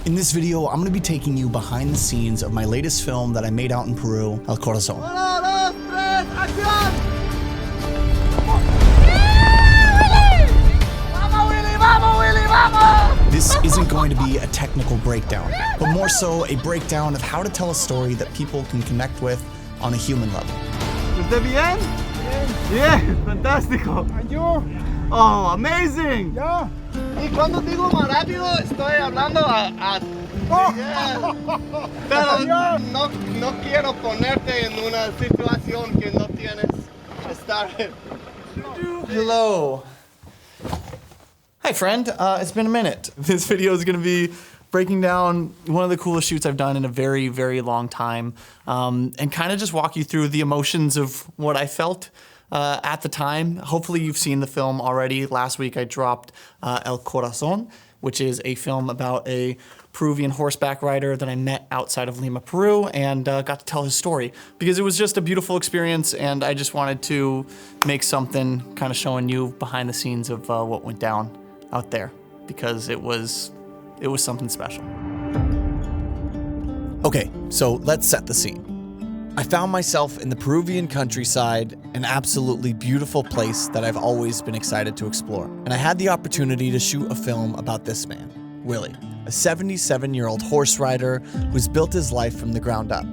In this video, I'm gonna be taking you behind the scenes of my latest film that I made out in Peru, El Corazon. This isn't going to be a technical breakdown, but more so a breakdown of how to tell a story that people can connect with on a human level. ¿Usted bien? Bien, fantástico. And you? Oh, amazing. Yeah. Y cuando digo más rápido, estoy hablando a Pero no quiero ponerte en una situación que no tienes que estar en. Hello. Hi friend, it's been a minute. This video is gonna be breaking down one of the coolest shoots I've done in a very, very long time, and kind of just walk you through the emotions of what I felt at the time. Hopefully you've seen the film already. Last week I dropped El Corazon, which is a film about a Peruvian horseback rider that I met outside of Lima, Peru, and got to tell his story because it was just a beautiful experience, and I just wanted to make something kind of showing you behind the scenes of what went down out there, because it was something special. Okay, so let's set the scene. I found myself in the Peruvian countryside, an absolutely beautiful place that I've always been excited to explore. And I had the opportunity to shoot a film about this man, Willie, a 77-year-old horse rider who's built his life from the ground up.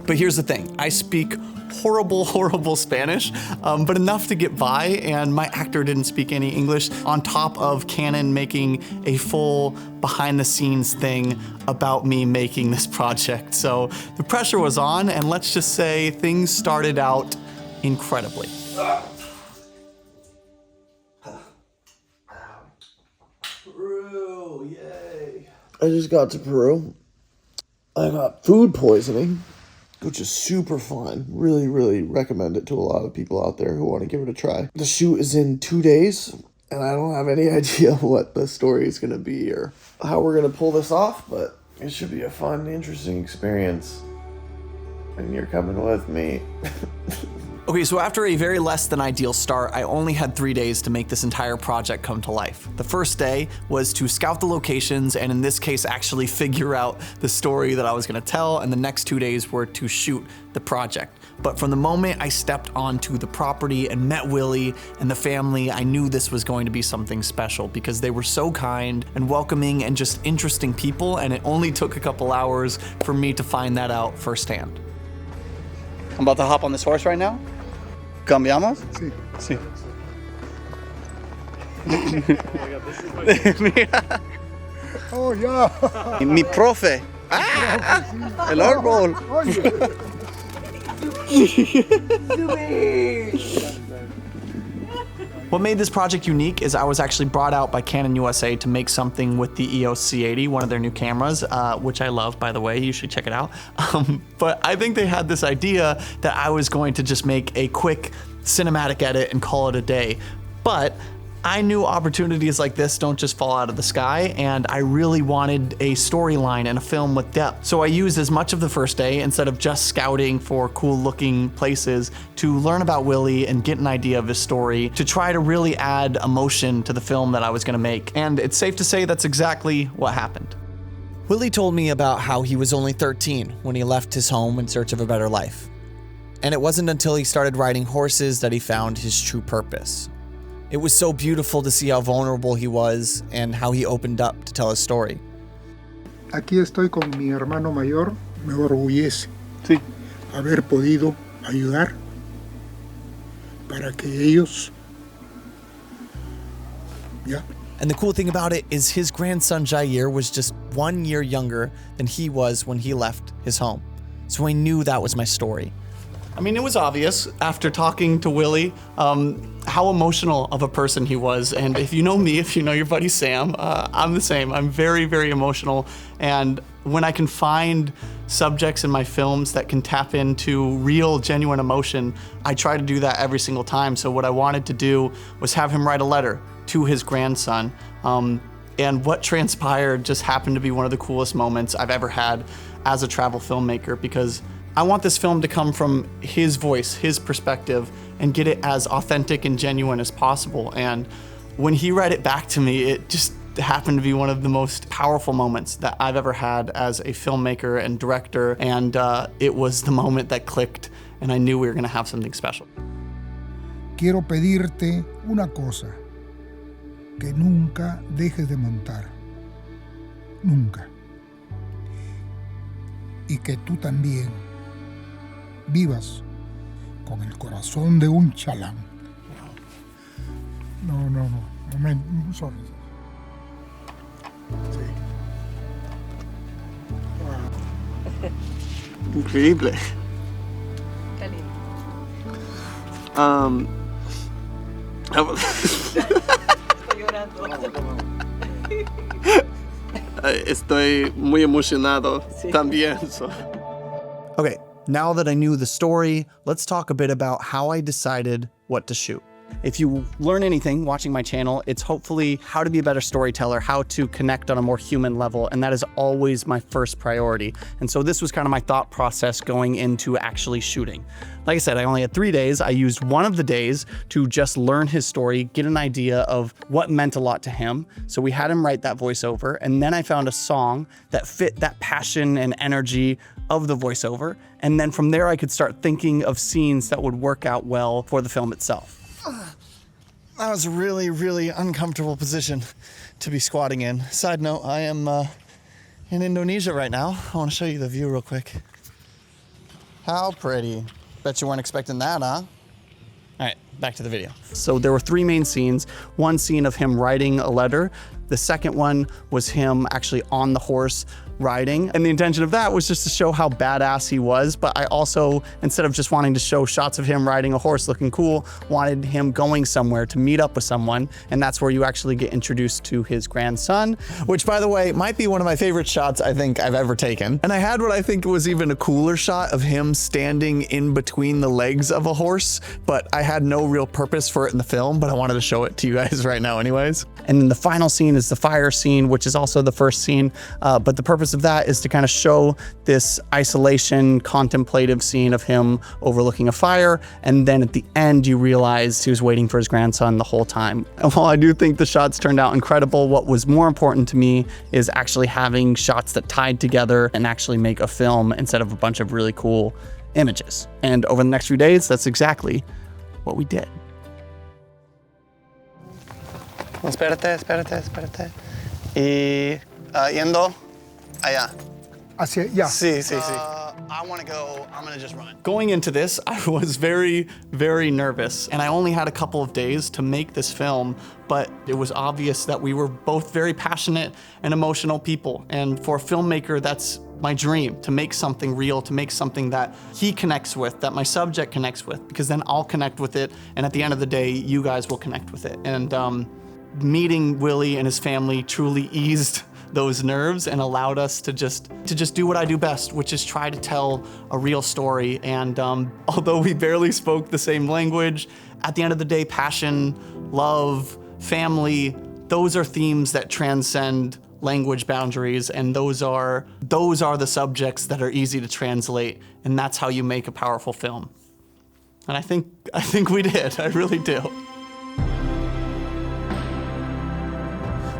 But here's the thing, I speak horrible Spanish, but enough to get by, and my actor didn't speak any English, on top of Canon making a full behind-the-scenes thing about me making this project. So the pressure was on, and let's just say things started out incredibly. Peru, yay. I just got to Peru. I got food poisoning, which is super fun. Really recommend it to a lot of people out there who want to give it a try. The shoot is in 2 days, and I don't have any idea what the story is going to be or how we're going to pull this off, but it should be a fun, interesting experience. And you're coming with me. Okay, so after a very less than ideal start, I only had 3 days to make this entire project come to life. The first day was to scout the locations, and in this case, actually figure out the story that I was gonna tell, and the next 2 days were to shoot the project. But from the moment I stepped onto the property and met Willie and the family, I knew this was going to be something special because they were so kind and welcoming and just interesting people, and it only took a couple hours for me to find that out firsthand. I'm about to hop on this horse right now. ¿Cambiamos? Sí. Sí. Oh, yeah. Mi profe. ¡Ah! El árbol. What made this project unique is I was actually brought out by Canon USA to make something with the EOS C80, one of their new cameras, which I love, by the way. You should check it out. But I think they had this idea that I was going to just make a quick cinematic edit and call it a day. But I knew opportunities like this don't just fall out of the sky, and I really wanted a storyline and a film with depth. So I used as much of the first day, instead of just scouting for cool looking places, to learn about Willie and get an idea of his story, to try to really add emotion to the film that I was gonna make. And it's safe to say that's exactly what happened. Willie told me about how he was only 13 when he left his home in search of a better life. And it wasn't until he started riding horses that he found his true purpose. It was so beautiful to see how vulnerable he was and how he opened up to tell his story. Aquí estoy con mi hermano mayor. Me orgullece Sí. haber podido ayudar para que ellos. Yeah. And the cool thing about it is his grandson Jair was just 1 year younger than he was when he left his home. So I knew that was my story. I mean, it was obvious after talking to Willie how emotional of a person he was. And if you know me, if you know your buddy Sam, I'm the same. I'm very emotional. And when I can find subjects in my films that can tap into real, genuine emotion, I try to do that every single time. So what I wanted to do was have him write a letter to his grandson. And what transpired just happened to be one of the coolest moments I've ever had as a travel filmmaker, because I want this film to come from his voice, his perspective, and get it as authentic and genuine as possible. And when he read it back to me, it just happened to be one of the most powerful moments that I've ever had as a filmmaker and director, and it was the moment that clicked, and I knew we were gonna have something special. Quiero pedirte una cosa, que nunca dejes de montar, nunca. Y que tú también vivas con el corazón de un chalán. No, sorry. Increíble. Estoy muy emocionado también. So. Okay, now that I knew the story, let's talk a bit about how I decided what to shoot. If you learn anything watching my channel, it's hopefully how to be a better storyteller, how to connect on a more human level, and that is always my first priority. And so this was kind of my thought process going into actually shooting. Like I said, I only had 3 days. I used one of the days to just learn his story, get an idea of what meant a lot to him. So we had him write that voiceover, and then I found a song that fit that passion and energy of the voiceover. And then from there, I could start thinking of scenes that would work out well for the film itself. That was a really, really uncomfortable position to be squatting in. Side note, I am in Indonesia right now. I want to show you the view real quick. How pretty. Bet you weren't expecting that, huh? All right, back to the video. So there were 3 main scenes. One scene of him writing a letter. The second one was him actually on the horse riding. And the intention of that was just to show how badass he was. But I also, instead of just wanting to show shots of him riding a horse looking cool, wanted him going somewhere to meet up with someone. And that's where you actually get introduced to his grandson, which, by the way, might be one of my favorite shots I think I've ever taken. And I had what I think was even a cooler shot of him standing in between the legs of a horse, but I had no real purpose for it in the film, but I wanted to show it to you guys right now anyways. And then the final scene is the fire scene, which is also the first scene, but the purpose of that is to kind of show this isolation, contemplative scene of him overlooking a fire, and then at the end you realize he was waiting for his grandson the whole time. And while I do think the shots turned out incredible, what was more important to me is actually having shots that tied together and actually make a film instead of a bunch of really cool images. And over the next few days, that's exactly what we did. Espérate. Y yendo allá. Hacia allá. Sí. I want to go, I'm going to just run. Going into this, I was very, very nervous, and I only had a couple of days to make this film, but it was obvious that we were both very passionate and emotional people. And for a filmmaker, that's my dream, to make something real, to make something that he connects with, that my subject connects with, because then I'll connect with it, and at the end of the day, you guys will connect with it. And meeting Willie and his family truly eased those nerves and allowed us to just do what I do best, which is try to tell a real story. And although we barely spoke the same language, at the end of the day, passion, love, family, those are themes that transcend language boundaries, and those are the subjects that are easy to translate, and that's how you make a powerful film. And I think we did. I really do.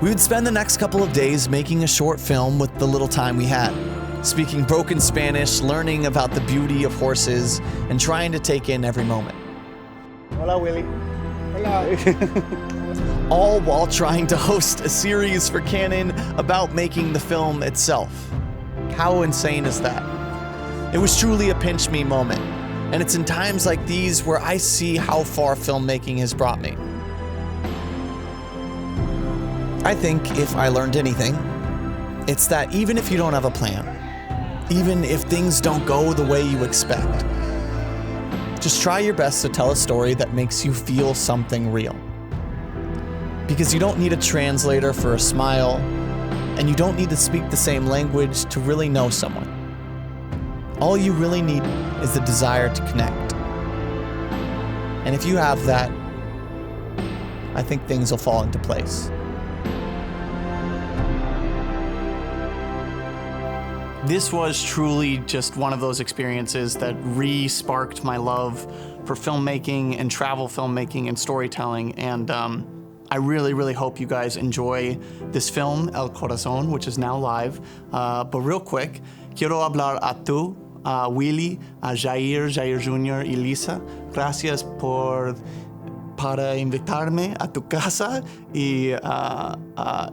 We would spend the next couple of days making a short film with the little time we had, speaking broken Spanish, learning about the beauty of horses, and trying to take in every moment. Hola, Willy. Hola. All while trying to host a series for Canon about making the film itself. How insane is that? It was truly a pinch me moment, and it's in times like these where I see how far filmmaking has brought me. I think if I learned anything, it's that even if you don't have a plan, even if things don't go the way you expect, just try your best to tell a story that makes you feel something real. Because you don't need a translator for a smile, and you don't need to speak the same language to really know someone. All you really need is the desire to connect. And if you have that, I think things will fall into place. This was truly just one of those experiences that re-sparked my love for filmmaking and travel filmmaking and storytelling. And I really, really hope you guys enjoy this film, El Corazón, which is now live. But real quick, quiero hablar a tú, a Willy, a Jair Jr. y Lisa. Gracias para invitarme a tu casa y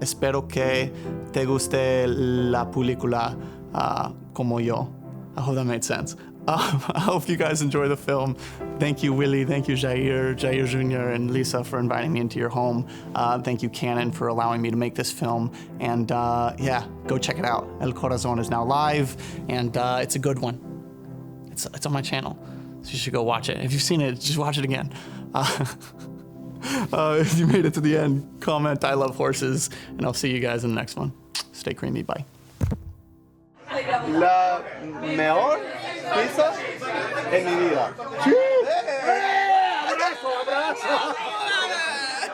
espero que te guste la película como yo. I hope that made sense. I hope you guys enjoy the film. Thank you, Willie. Thank you, Jair Jr. and Lisa for inviting me into your home. Thank you, Canon, for allowing me to make this film. And yeah, go check it out. El Corazón is now live, and it's a good one. It's on my channel, so you should go watch it. If you've seen it, just watch it again. If you made it to the end, comment, I love horses, and I'll see you guys in the next one. Stay creamy, bye. La mejor pizza en mi vida. ¡Abrazo, abrazo!